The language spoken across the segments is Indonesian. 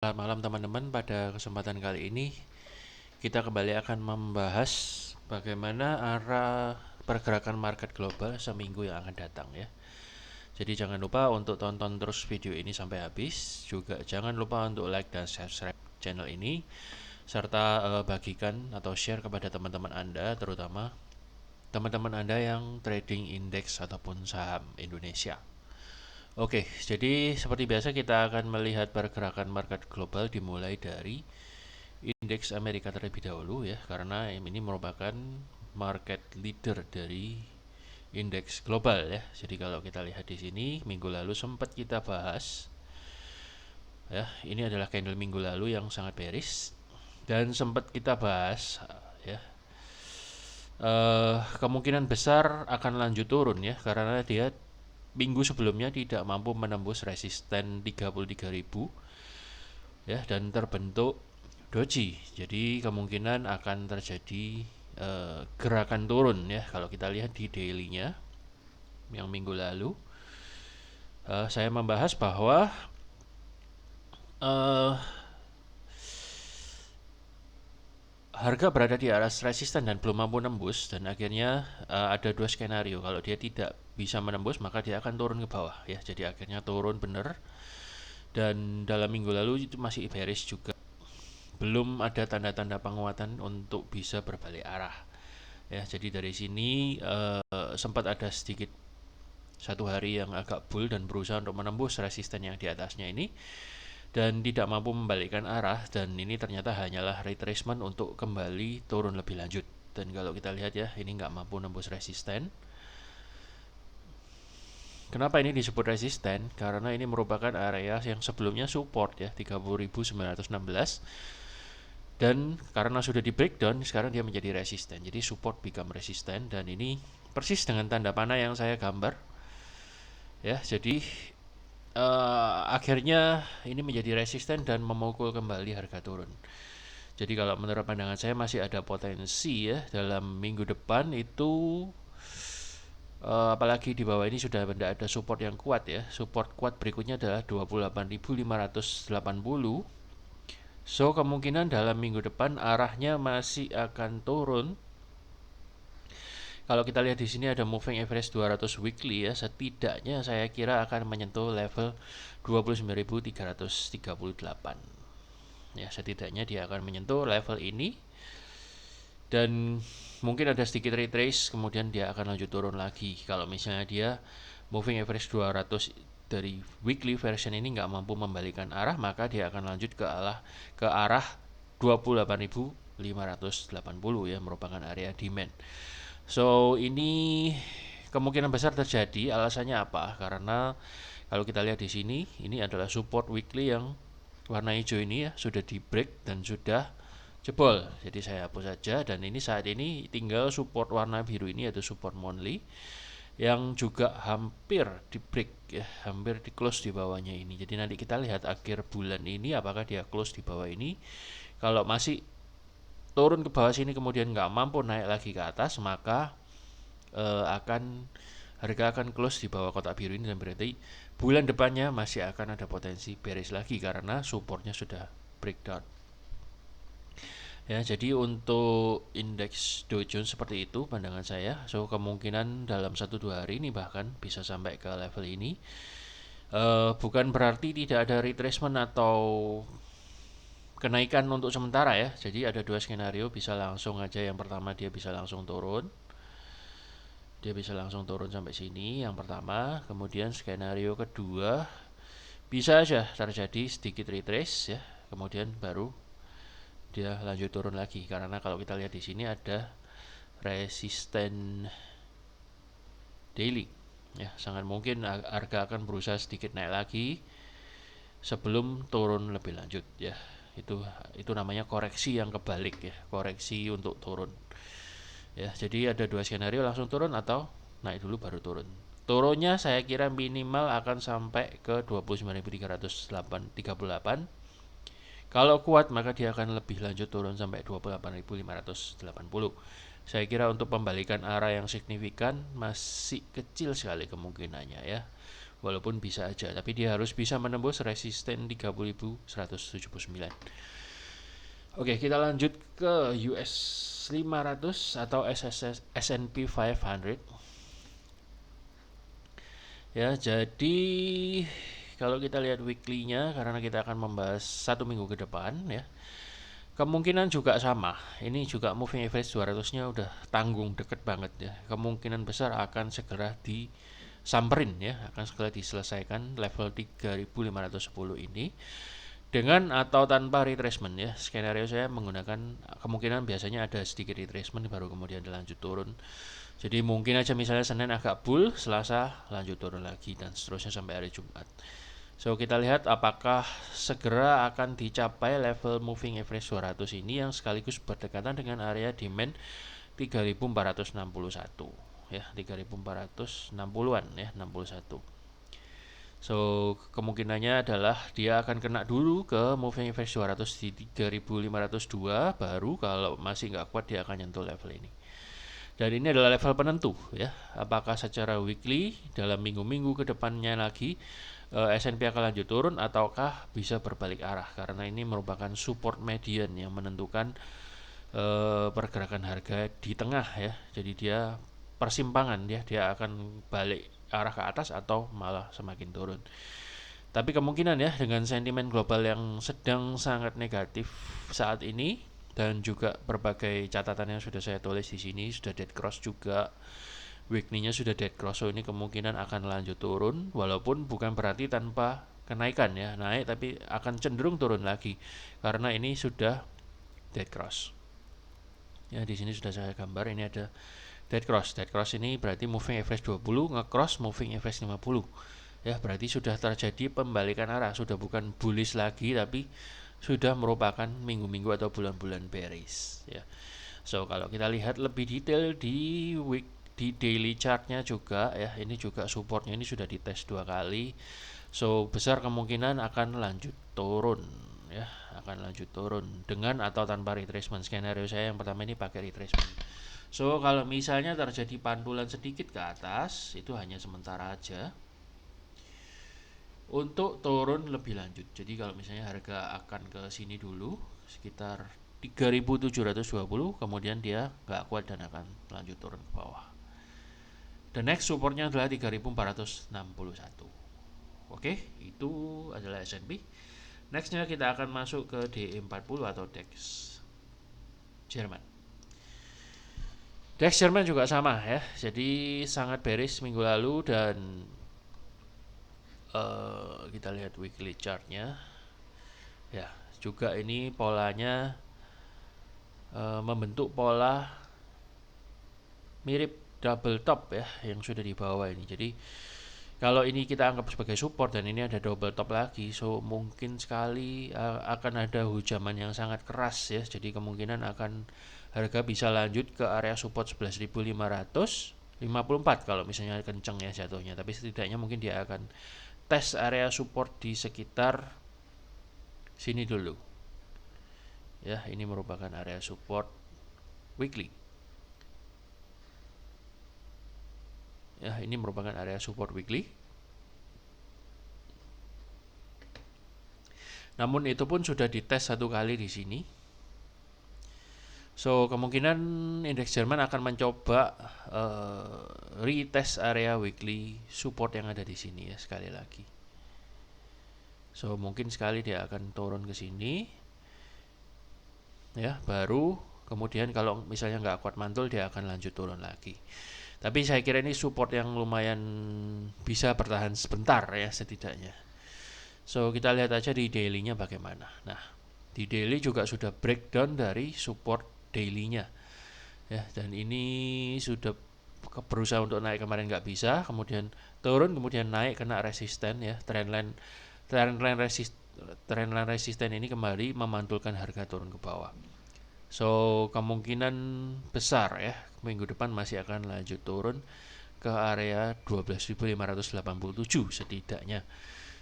Selamat malam teman-teman, pada kesempatan kali ini kita kembali akan membahas bagaimana arah pergerakan market global seminggu yang akan datang ya. Jadi jangan lupa untuk tonton terus video ini sampai habis. Juga jangan lupa untuk like dan subscribe channel ini, serta bagikan atau share kepada teman-teman Anda, terutama teman-teman Anda yang trading indeks ataupun saham Indonesia. Oke, jadi seperti biasa kita akan melihat pergerakan market global dimulai dari indeks Amerika terlebih dahulu ya, karena ini merupakan market leader dari indeks global ya. Jadi kalau kita lihat di sini minggu lalu sempat kita bahas ya, ini adalah candle minggu lalu yang sangat bearish dan sempat kita bahas ya, kemungkinan besar akan lanjut turun ya, karena dia minggu sebelumnya tidak mampu menembus resisten 33.000 ya, dan terbentuk doji. Jadi kemungkinan akan terjadi gerakan turun ya. Kalau kita lihat di daily-nya yang minggu lalu, saya membahas bahwa uh, harga berada di atas resisten dan belum mampu nembus, dan akhirnya ada dua skenario. Kalau dia tidak bisa menembus maka dia akan turun ke bawah ya. Jadi akhirnya turun benar, dan dalam minggu lalu itu masih bearish juga. Belum ada tanda-tanda penguatan untuk bisa berbalik arah ya. Jadi dari sini sempat ada sedikit satu hari yang agak bull dan berusaha untuk menembus resisten yang di atasnya ini, dan tidak mampu membalikkan arah, dan ini ternyata hanyalah retracement untuk kembali turun lebih lanjut. Dan kalau kita lihat ya, ini nggak mampu nembus resisten. Kenapa ini disebut resisten? Karena ini merupakan area yang sebelumnya support ya, 30.916, dan karena sudah di breakdown sekarang dia menjadi resisten. Jadi support become resisten, dan ini persis dengan tanda panah yang saya gambar ya. Jadi akhirnya ini menjadi resisten dan memukul kembali harga turun. Jadi kalau menurut pandangan saya masih ada potensi ya dalam minggu depan itu, apalagi di bawah ini sudah ada support yang kuat ya. Support kuat berikutnya adalah 28.580. So kemungkinan dalam minggu depan arahnya masih akan turun. Kalau kita lihat di sini ada moving average 200 weekly ya, setidaknya saya kira akan menyentuh level 29.338. Ya, setidaknya dia akan menyentuh level ini, dan mungkin ada sedikit retrace, kemudian dia akan lanjut turun lagi. Kalau misalnya dia moving average 200 dari weekly version ini nggak mampu membalikan arah, maka dia akan lanjut ke arah 28.580 ya, merupakan area demand. So ini kemungkinan besar terjadi. Alasannya apa? Karena kalau kita lihat di sini, ini adalah support weekly yang warna hijau ini ya, sudah di break dan sudah jebol. Jadi saya hapus saja, dan ini saat ini tinggal support warna biru ini, yaitu support monthly yang juga hampir di break ya, hampir di close di bawahnya ini. Jadi nanti kita lihat akhir bulan ini apakah dia close di bawah ini. Kalau masih turun ke bawah sini kemudian nggak mampu naik lagi ke atas, maka harga akan close di bawah kotak biru ini, dan berarti bulan depannya masih akan ada potensi bearish lagi karena supportnya sudah breakdown. Ya, jadi untuk indeks Dow Jones seperti itu pandangan saya. So kemungkinan dalam 1-2 hari ini bahkan bisa sampai ke level ini. Bukan berarti tidak ada retracement atau kenaikan untuk sementara ya. Jadi ada dua skenario, bisa langsung aja. Yang pertama dia bisa langsung turun. Dia bisa langsung turun sampai sini yang pertama. Kemudian skenario kedua bisa aja terjadi sedikit retrace ya. Kemudian baru dia lanjut turun lagi, karena kalau kita lihat di sini ada resisten daily ya, sangat mungkin harga akan berusaha sedikit naik lagi sebelum turun lebih lanjut ya. Itu namanya koreksi yang kebalik ya, koreksi untuk turun ya. Jadi ada dua skenario, langsung turun atau naik dulu baru turun. Turunnya saya kira minimal akan sampai ke 29.338. Kalau kuat maka dia akan lebih lanjut turun sampai 28.580. Saya kira untuk pembalikan arah yang signifikan masih kecil sekali kemungkinannya ya. walaupun bisa aja, tapi dia harus bisa menembus resisten 30.179. Oke, kita lanjut ke US 500 atau S&P 500. Ya, jadi kalau kita lihat weekly-nya, karena kita akan membahas 1 minggu ke depan ya, kemungkinan juga sama. Ini juga moving average 200-nya udah tanggung deket banget ya. Kemungkinan besar akan segera disamperin ya, akan segera diselesaikan level 3.510 ini dengan atau tanpa retracement ya. Skenario saya menggunakan kemungkinan biasanya ada sedikit retracement baru kemudian dilanjut turun. Jadi mungkin aja misalnya Senin agak bull, Selasa lanjut turun lagi dan seterusnya sampai hari Jumat. So kita lihat apakah segera akan dicapai level moving average 200 ini yang sekaligus berdekatan dengan area demand 3.461 ya, 3.460-an ya, 61. So kemungkinannya adalah dia akan kena dulu ke moving average 200 di 3.502, baru kalau masih nggak kuat dia akan nyentuh level ini. Dan ini adalah level penentu ya. Apakah secara weekly dalam minggu-minggu ke depannya lagi S&P akan lanjut turun ataukah bisa berbalik arah, karena ini merupakan support median yang menentukan pergerakan harga di tengah ya. Jadi dia persimpangan ya, dia akan balik arah ke atas atau malah semakin turun. Tapi kemungkinan ya, dengan sentimen global yang sedang sangat negatif saat ini dan juga berbagai catatan yang sudah saya tulis di sini, sudah dead cross juga, weekly-nya sudah dead cross, so ini kemungkinan akan lanjut turun, walaupun bukan berarti tanpa kenaikan ya, naik tapi akan cenderung turun lagi karena ini sudah dead cross. Ya, di sini sudah saya gambar, ini ada dead cross. Dead cross ini berarti moving average 20 nge-cross moving average 50. Ya, berarti sudah terjadi pembalikan arah, sudah bukan bullish lagi tapi sudah merupakan minggu-minggu atau bulan-bulan bearish ya. So kalau kita lihat lebih detail di daily chartnya juga ya, ini juga supportnya ini sudah dites 2 kali. So besar kemungkinan akan lanjut turun ya, akan lanjut turun dengan atau tanpa retracement. Skenario saya yang pertama ini pakai retracement. So kalau misalnya terjadi pantulan sedikit ke atas, itu hanya sementara aja untuk turun lebih lanjut. Jadi kalau misalnya harga akan ke sini dulu sekitar 3.720, kemudian dia nggak kuat dan akan lanjut turun ke bawah. The next supportnya adalah 3.461. Oke, itu adalah S&P. Nextnya kita akan masuk ke DE40 atau DAX Jerman. DAX Jerman juga sama ya, jadi sangat bearish minggu lalu dan kita lihat weekly chartnya ya, juga ini polanya membentuk pola mirip double top ya yang sudah di bawah ini. Jadi kalau ini kita anggap sebagai support dan ini ada double top lagi, so mungkin sekali akan ada hujaman yang sangat keras ya. Jadi kemungkinan akan harga bisa lanjut ke area support 11.554 kalau misalnya kenceng ya jatuhnya, tapi setidaknya mungkin dia akan tes area support di sekitar sini dulu ya. Ini merupakan area support weekly ya, ini merupakan area support weekly. Namun itu pun sudah dites 1 kali di sini. So kemungkinan indeks Jerman akan mencoba retest area weekly support yang ada di sini ya sekali lagi. So mungkin sekali dia akan turun ke sini ya, baru kemudian kalau misalnya nggak kuat mantul dia akan lanjut turun lagi. Tapi saya kira ini support yang lumayan bisa bertahan sebentar ya setidaknya. So kita lihat aja di daily-nya bagaimana. Nah, di daily juga sudah breakdown dari support daily-nya ya, dan ini sudah berusaha untuk naik kemarin nggak bisa, kemudian turun, kemudian naik kena resisten ya. Trendline resisten ini kembali memantulkan harga turun ke bawah. So kemungkinan besar ya minggu depan masih akan lanjut turun ke area 12.587 setidaknya.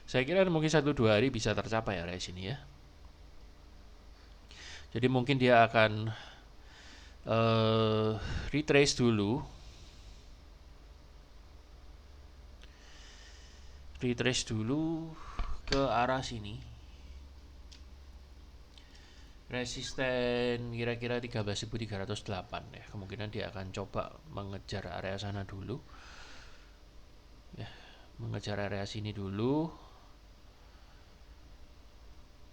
Saya kira mungkin 1-2 hari bisa tercapai area sini ya. Jadi mungkin dia akan retrace dulu retrace dulu ke arah sini, resisten kira-kira 13.308 ya, kemungkinan dia akan coba mengejar area sana dulu ya, mengejar area sini dulu,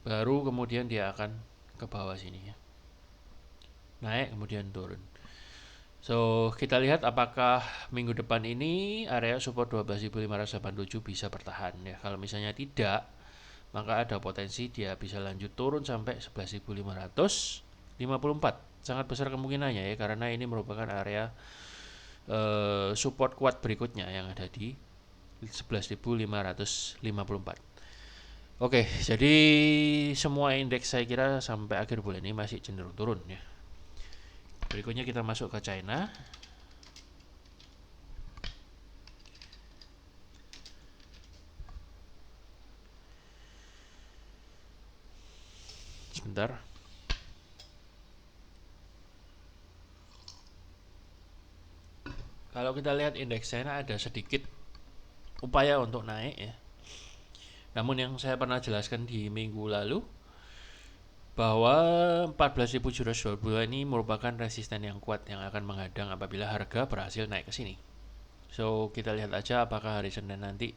baru kemudian dia akan ke bawah sini ya, naik kemudian turun. So kita lihat apakah minggu depan ini area support 12.587 bisa bertahan ya. Kalau misalnya tidak, maka ada potensi dia bisa lanjut turun sampai 11.554. Sangat besar kemungkinannya ya, karena ini merupakan area support kuat berikutnya yang ada di 11.554. Oke, jadi semua indeks saya kira sampai akhir bulan ini masih cenderung turun ya. Berikutnya kita masuk ke China. Sebentar. Kalau kita lihat indeks China ada sedikit upaya untuk naik ya. Namun yang saya pernah jelaskan di minggu lalu bahwa 14.722 ini merupakan resisten yang kuat yang akan menghadang apabila harga berhasil naik ke sini. So kita lihat aja apakah hari Senin nanti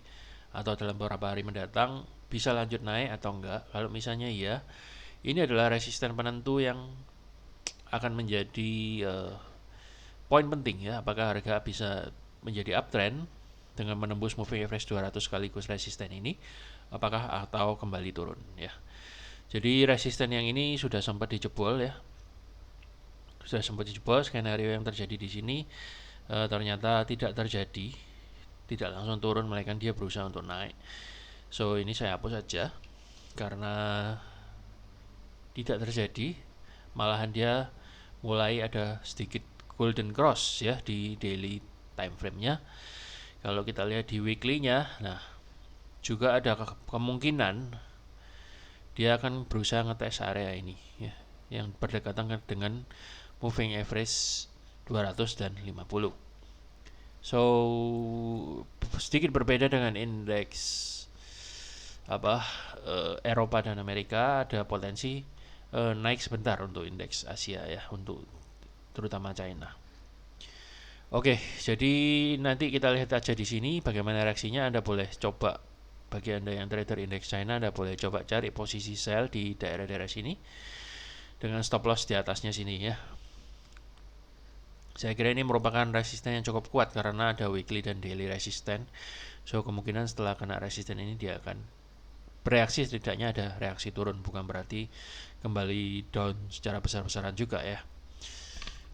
atau dalam beberapa hari mendatang bisa lanjut naik atau enggak. Kalau misalnya iya, ini adalah resisten penentu yang akan menjadi poin penting ya, apakah harga bisa menjadi uptrend dengan menembus moving average 200 sekaligus resisten ini, apakah atau kembali turun ya. Jadi resisten yang ini sudah sempat dijebol ya, sudah sempat dijebol. Skenario yang terjadi di sini ternyata tidak terjadi, tidak langsung turun, melainkan dia berusaha untuk naik. So ini saya hapus saja karena tidak terjadi, malahan dia mulai ada sedikit golden cross ya di daily time frame-nya. Kalau kita lihat di weekly-nya, nah juga ada kemungkinan dia akan berusaha ngetes area ini ya, yang berdekatan dengan moving average 200 dan 50. So sedikit berbeda dengan indeks Eropa dan Amerika, ada potensi naik sebentar untuk indeks Asia ya, untuk terutama China. Oke, jadi nanti kita lihat aja di sini bagaimana reaksinya. Anda boleh coba, bagi Anda yang trader indeks China, Anda boleh coba cari posisi sell di daerah-daerah sini dengan stop loss di atasnya sini ya. Saya kira ini merupakan resisten yang cukup kuat karena ada weekly dan daily resisten. So kemungkinan setelah kena resisten ini dia akan bereaksi, setidaknya ada reaksi turun, bukan berarti kembali down secara besar-besaran juga ya.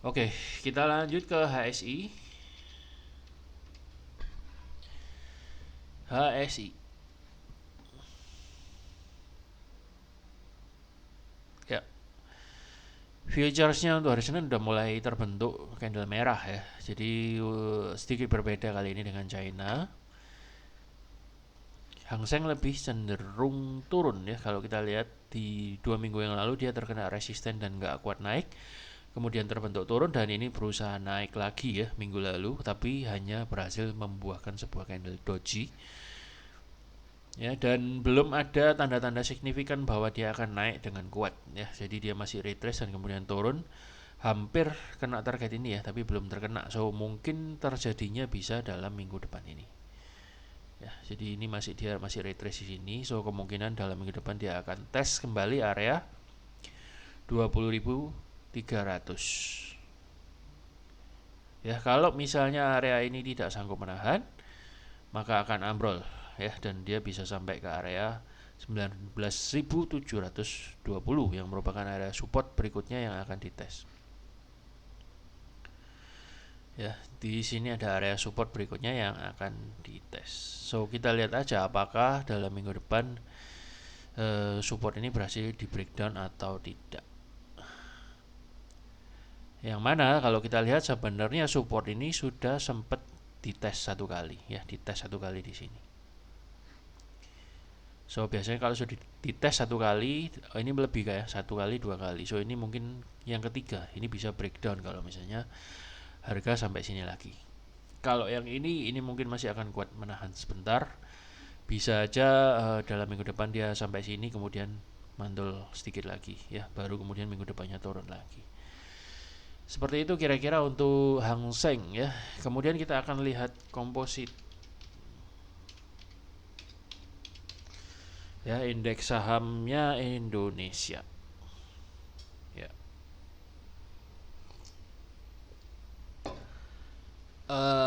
Oke, kita lanjut ke HSI. HSI. Ya. Futuresnya untuk hari Senin udah mulai terbentuk candle merah ya. Jadi sedikit berbeda kali ini dengan China. Hang Seng lebih cenderung turun ya. Kalau kita lihat di 2 minggu yang lalu dia terkena resisten dan nggak kuat naik, kemudian terbentuk turun, dan ini berusaha naik lagi ya minggu lalu, tapi hanya berhasil membuahkan sebuah candle doji ya, dan belum ada tanda-tanda signifikan bahwa dia akan naik dengan kuat ya. Jadi dia masih retrace dan kemudian turun, hampir kena target ini ya, tapi belum terkena. So mungkin terjadinya bisa dalam minggu depan ini ya. Jadi ini dia masih retrace di sini. So kemungkinan dalam minggu depan dia akan tes kembali area 20.300 ya. Kalau misalnya area ini tidak sanggup menahan, maka akan ambrol ya, dan dia bisa sampai ke area 19.720 yang merupakan area support berikutnya yang akan dites. Ya, di sini ada area support berikutnya yang akan dites. So kita lihat aja apakah dalam minggu depan support ini berhasil di breakdown atau tidak. Yang mana kalau kita lihat sebenarnya support ini sudah sempat dites satu kali ya, dites satu kali di sini. So biasanya kalau sudah dites satu kali, ini lebih kayak satu kali, dua kali. So ini mungkin yang ketiga, ini bisa breakdown kalau misalnya harga sampai sini lagi. Kalau yang ini mungkin masih akan kuat menahan sebentar Bisa aja dalam minggu depan dia sampai sini kemudian mantul sedikit lagi ya, baru kemudian minggu depannya turun lagi. Seperti itu kira-kira untuk Hang Seng ya. Kemudian kita akan lihat komposit ya, indeks sahamnya Indonesia. Ya.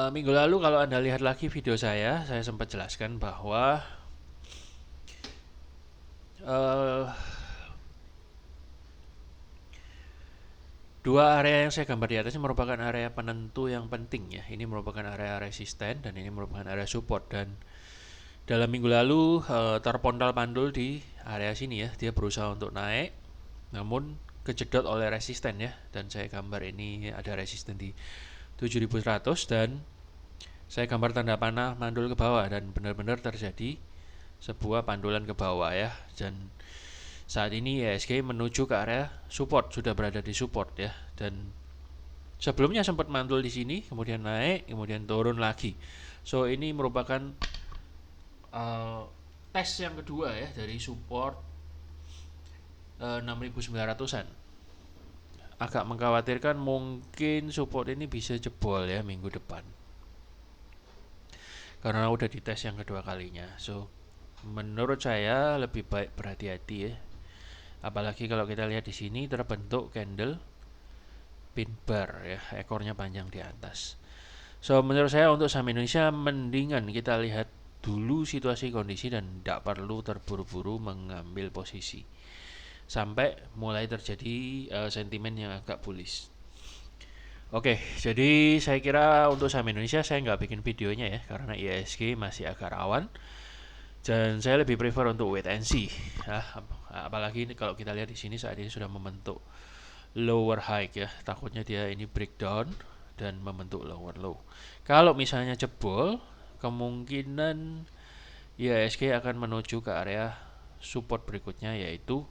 Minggu lalu kalau Anda lihat lagi video saya sempat jelaskan bahwa uh, dua area yang saya gambar di atas ini merupakan area penentu yang penting ya. Ini merupakan area resisten dan ini merupakan area support, dan dalam minggu lalu terpontal pandul di area sini ya. Dia berusaha untuk naik namun kejedot oleh resisten ya, dan saya gambar ini ada resisten di 7100 dan saya gambar tanda panah mandul ke bawah, dan benar-benar terjadi sebuah pandulan ke bawah ya. Dan saat ini IHSG menuju ke area support, sudah berada di support ya, dan sebelumnya sempat mantul di sini, kemudian naik, kemudian turun lagi. So ini merupakan tes yang kedua ya dari support 6.900-an. Agak mengkhawatirkan mungkin support ini bisa jebol ya minggu depan, karena udah dites yang kedua kalinya. So menurut saya lebih baik berhati-hati ya. Apalagi kalau kita lihat di sini terbentuk candle pin bar ya, ekornya panjang di atas. So menurut saya untuk saham Indonesia mendingan kita lihat dulu situasi kondisi dan tidak perlu terburu-buru mengambil posisi sampai mulai terjadi sentimen yang agak bullish. Oke, jadi saya kira untuk saham Indonesia saya nggak bikin videonya ya, karena IHSG masih agak rawan. Dan saya lebih prefer untuk wait and see. Ya, apalagi ini kalau kita lihat di sini saat ini sudah membentuk lower high ya. Takutnya dia ini breakdown dan membentuk lower low. Kalau misalnya jebol, kemungkinan IHSG akan menuju ke area support berikutnya, yaitu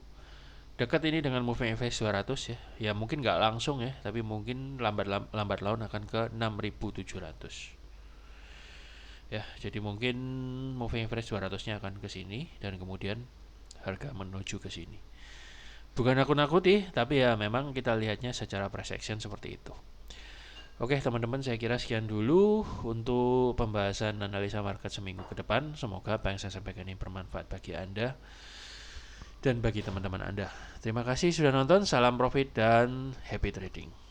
dekat ini dengan moving average 200 ya. Ya mungkin nggak langsung ya, tapi mungkin lambat laun akan ke 6.700. Ya, jadi mungkin moving average 200-nya akan ke sini dan kemudian harga menuju ke sini. Bukan nakut-nakuti, tapi ya memang kita lihatnya secara price action seperti itu. Oke teman-teman, saya kira sekian dulu untuk pembahasan analisa market seminggu ke depan. Semoga apa yang saya sampaikan ini bermanfaat bagi Anda dan bagi teman-teman Anda. Terima kasih sudah nonton, salam profit dan happy trading.